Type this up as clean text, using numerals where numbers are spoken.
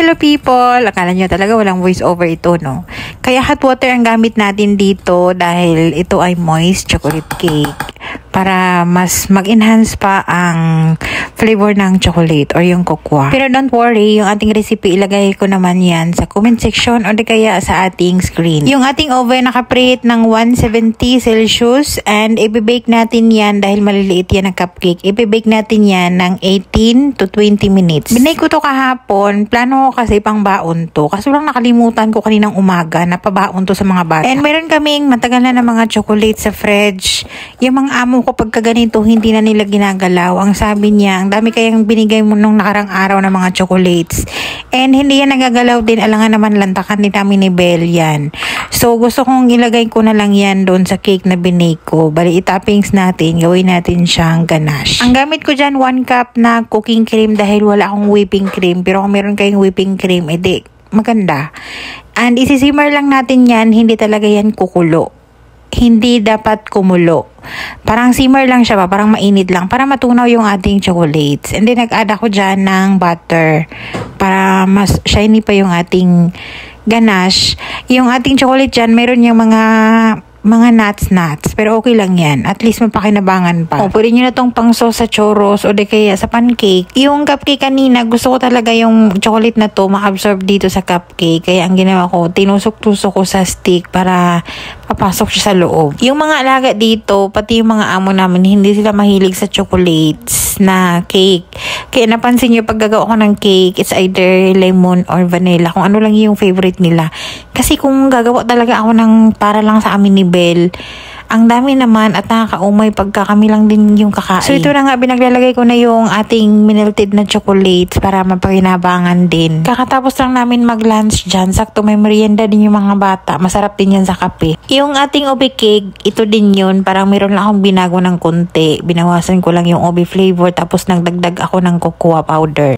Hello people! Akala nyo talaga walang voice over ito, no? Kaya hot water ang gamit natin dito dahil ito ay moist chocolate cake para mas mag-enhance pa ang flavor ng chocolate or yung cocoa. Pero don't worry, yung ating recipe ilagay ko naman yan sa comment section o di kaya sa ating screen. Yung ating oven nakapreheat ng 170 Celsius and ibibake natin yan dahil maliliit yan ang cupcake. Ibibake natin yan ng 18 to 20 minutes. Binake ko to kahapon. Plano ko kasi pang baon to. Kaso lang nakalimutan ko kaninang umaga na pabaon to sa mga bata. And meron kaming matagal na mga chocolate sa fridge. Yung mga amo ko pagka ganito hindi na nila ginagalaw. Ang sabi niya, ang dami kayang binigay mo nung nakarang araw na mga chocolates. And hindi yan nagagalaw din. Alangan naman lantakan din namin ni Belle yan. So gusto kong ilagay ko na lang yan doon sa cake na binake ko. Bali itoppings natin. Gawin natin siyang ganache. Ang gamit ko dyan 1 cup na cooking cream dahil wala akong whipping cream. Pero kung meron kayong whipping cream, edi maganda. And isisimmer lang natin yan. Hindi talaga yan kukulo. Hindi dapat kumulo. Parang simmer lang siya ba? Parang mainit lang. Para matunaw yung ating chocolates. And then nag-add ako dyan ng butter. Para mas shiny pa yung ating ganache. Yung ating chocolate dyan, meron yung mga nuts. Pero okay lang yan. At least mapakinabangan pa. O, pwede nyo na tong pang sauce sa churros o di kaya sa pancake. Yung cupcake kanina, gusto ko talaga yung chocolate na to ma-absorb dito sa cupcake. Kaya ang ginawa ko, tinusok-tusok ko sa stick para papasok siya sa loob. Yung mga alaga dito, pati yung mga amo namin, hindi sila mahilig sa chocolates na cake. Kaya napansin nyo, pag gagawa ko ng cake, it's either lemon or vanilla. Kung ano lang yung favorite nila. Kasi kung gagawa talaga ako ng para lang sa amin ni Belle, ang dami naman at nakakaumay pagka kami lang din yung kakain. So ito na nga, binaglalagay ko na yung ating melted na chocolates para mapakinabangan din. Kakatapos lang namin mag-lunch dyan. Sakto may merienda din yung mga bata. Masarap din yan sa kape. Yung ating ube cake, ito din yun. Parang meron lang akong binago ng konti. Binawasan ko lang yung ube flavor tapos nagdagdag ako ng cocoa powder.